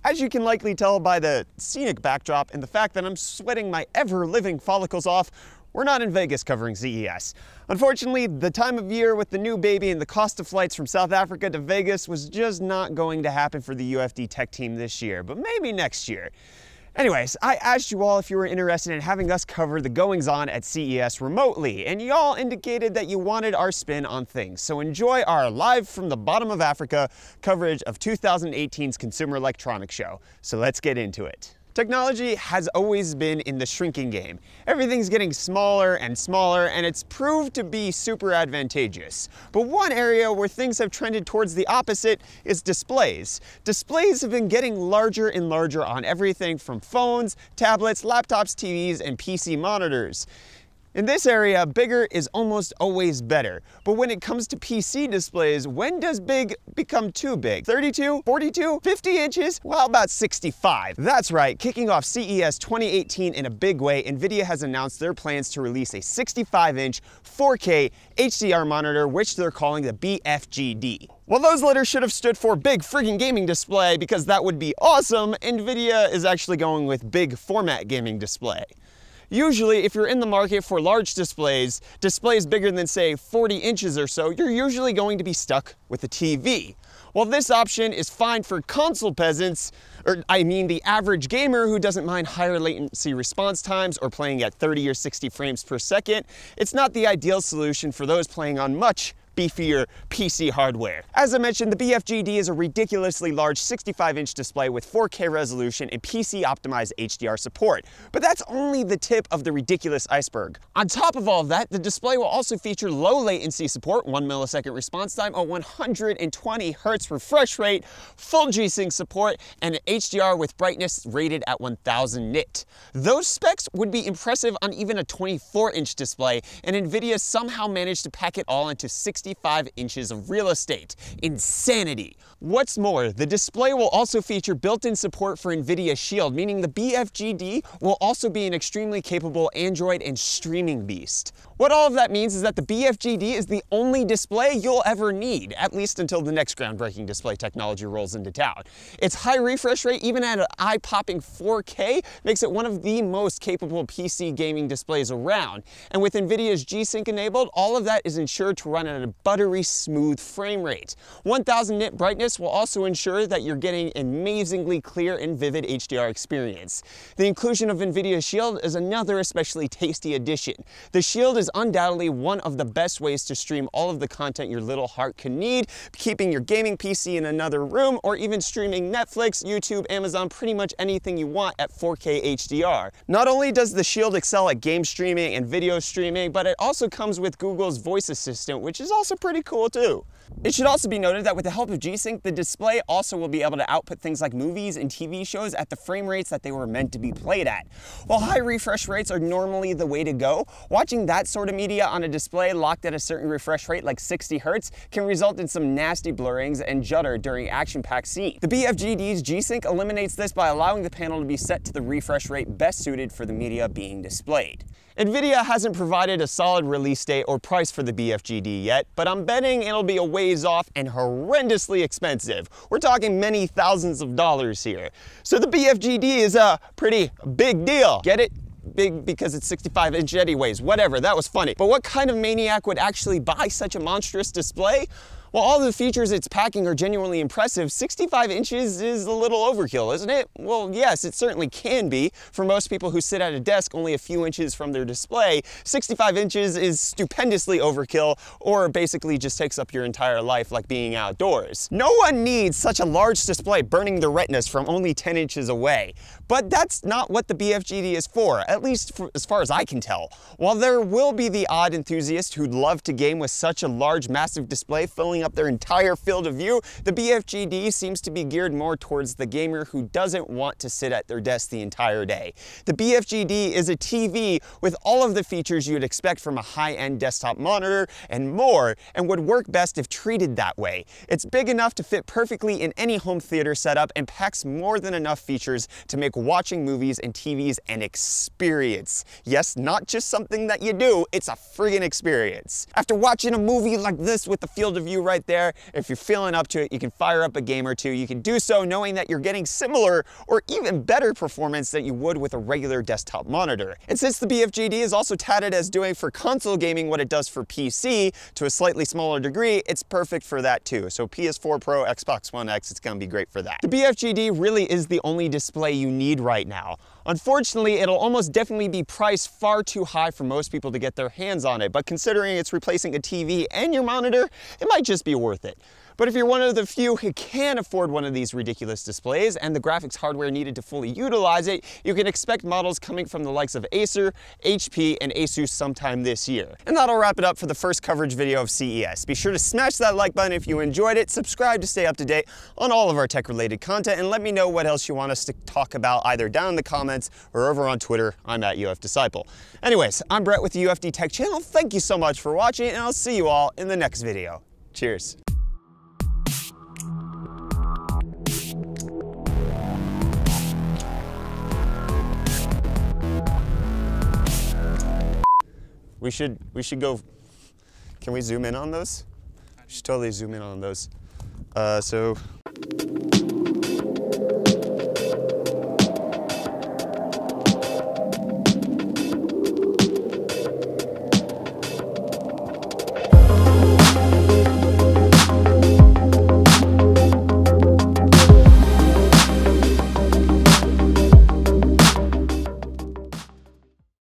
As you can likely tell by the scenic backdrop and the fact that I'm sweating my ever-living follicles off, we're not in Vegas covering CES. Unfortunately, the time of year with the new baby and the cost of flights from South Africa to Vegas was just not going to happen for the UFD tech team this year, but maybe next year. Anyways, I asked you all if you were interested in having us cover the goings-on at CES remotely, and y'all indicated that you wanted our spin on things. So enjoy our live from the bottom of Africa coverage of 2018's Consumer Electronics Show. So let's get into it. Technology has always been in the shrinking game. Everything's getting smaller and smaller, and it's proved to be super advantageous. But one area where things have trended towards the opposite is displays. Displays have been getting larger and larger on everything from phones, tablets, laptops, TVs, and PC monitors. In this area, bigger is almost always better. But when it comes to PC displays, when does big become too big? 32, 42, 50 inches? Well, how about 65? That's right, kicking off CES 2018 in a big way, Nvidia has announced their plans to release a 65-inch 4K HDR monitor, which they're calling the BFGD. Well, those letters should have stood for Big Friggin' Gaming Display because that would be awesome. Nvidia is actually going with Big Format Gaming Display. Usually, if you're in the market for large displays bigger than, say, 40 inches or so, you're usually going to be stuck with a TV. Well, this option is fine for console peasants, or I mean the average gamer who doesn't mind higher latency response times or playing at 30 or 60 frames per second. It's not the ideal solution for those playing on much beefier PC hardware. As I mentioned, the BFGD is a ridiculously large 65-inch display with 4K resolution and PC-optimized HDR support. But that's only the tip of the ridiculous iceberg. On top of all of that, the display will also feature low latency support, 1 millisecond response time, a 120 Hz refresh rate, full G-Sync support, and an HDR with brightness rated at 1000 nit. Those specs would be impressive on even a 24-inch display, and Nvidia somehow managed to pack it all into 65 inches of real estate. Insanity! What's more, the display will also feature built-in support for Nvidia Shield, meaning the BFGD will also be an extremely capable Android and streaming beast. What all of that means is that the BFGD is the only display you'll ever need, at least until the next groundbreaking display technology rolls into town. Its high refresh rate, even at an eye-popping 4K, makes it one of the most capable PC gaming displays around. And with Nvidia's G-Sync enabled, all of that is ensured to run at a buttery smooth frame rate. 1000 nit brightness will also ensure that you're getting an amazingly clear and vivid HDR experience. The inclusion of Nvidia Shield is another especially tasty addition. The Shield is undoubtedly one of the best ways to stream all of the content your little heart can need, keeping your gaming PC in another room, or even streaming Netflix, YouTube, Amazon, pretty much anything you want at 4K HDR. Not only does the Shield excel at game streaming and video streaming, but it also comes with Google's voice assistant, which is also pretty cool too. It should also be noted that with the help of G-Sync, the display also will be able to output things like movies and TV shows at the frame rates that they were meant to be played at. While high refresh rates are normally the way to go, watching that sort of media on a display locked at a certain refresh rate like 60 Hz can result in some nasty blurrings and judder during action-packed scenes. The BFGD's G-Sync eliminates this by allowing the panel to be set to the refresh rate best suited for the media being displayed. Nvidia hasn't provided a solid release date or price for the BFGD yet, but I'm betting it'll be a ways off and horrendously expensive. We're talking many thousands of dollars here. So the BFGD is a pretty big deal. Get it? Big because it's 65-inch anyways. Whatever, that was funny. But what kind of maniac would actually buy such a monstrous display? While all the features it's packing are genuinely impressive, 65 inches is a little overkill, isn't it? Well, yes, it certainly can be. For most people who sit at a desk only a few inches from their display, 65 inches is stupendously overkill, or basically just takes up your entire life like being outdoors. No one needs such a large display burning their retinas from only 10 inches away. But that's not what the BFGD is for, at least as far as I can tell. While there will be the odd enthusiast who'd love to game with such a large, massive display filling up their entire field of view, the BFGD seems to be geared more towards the gamer who doesn't want to sit at their desk the entire day. The BFGD is a TV with all of the features you'd expect from a high-end desktop monitor and more, and would work best if treated that way. It's big enough to fit perfectly in any home theater setup and packs more than enough features to make watching movies and TVs an experience. Yes, not just something that you do, it's a friggin' experience. After watching a movie like this with the field of view right right there. If you're feeling up to it, you can fire up a game or two. You can do so knowing that you're getting similar or even better performance that you would with a regular desktop monitor. And since the BFGD is also touted as doing for console gaming what it does for PC to a slightly smaller degree, it's perfect for that too. So PS4 Pro, Xbox One X, it's gonna be great for that. The BFGD really is the only display you need right now. Unfortunately, it'll almost definitely be priced far too high for most people to get their hands on it, but considering it's replacing a TV and your monitor, it might just be worth it. But if you're one of the few who can afford one of these ridiculous displays and the graphics hardware needed to fully utilize it, you can expect models coming from the likes of Acer, HP, and Asus sometime this year. And that'll wrap it up for the first coverage video of CES. Be sure to smash that like button if you enjoyed it, subscribe to stay up to date on all of our tech-related content, and let me know what else you want us to talk about either down in the comments or over on Twitter. I'm at UFDisciple. Anyways, I'm Brett with the UFD Tech Channel. Thank you so much for watching, and I'll see you all in the next video. Cheers. We should go, can we zoom in on those? We should totally zoom in on those. So.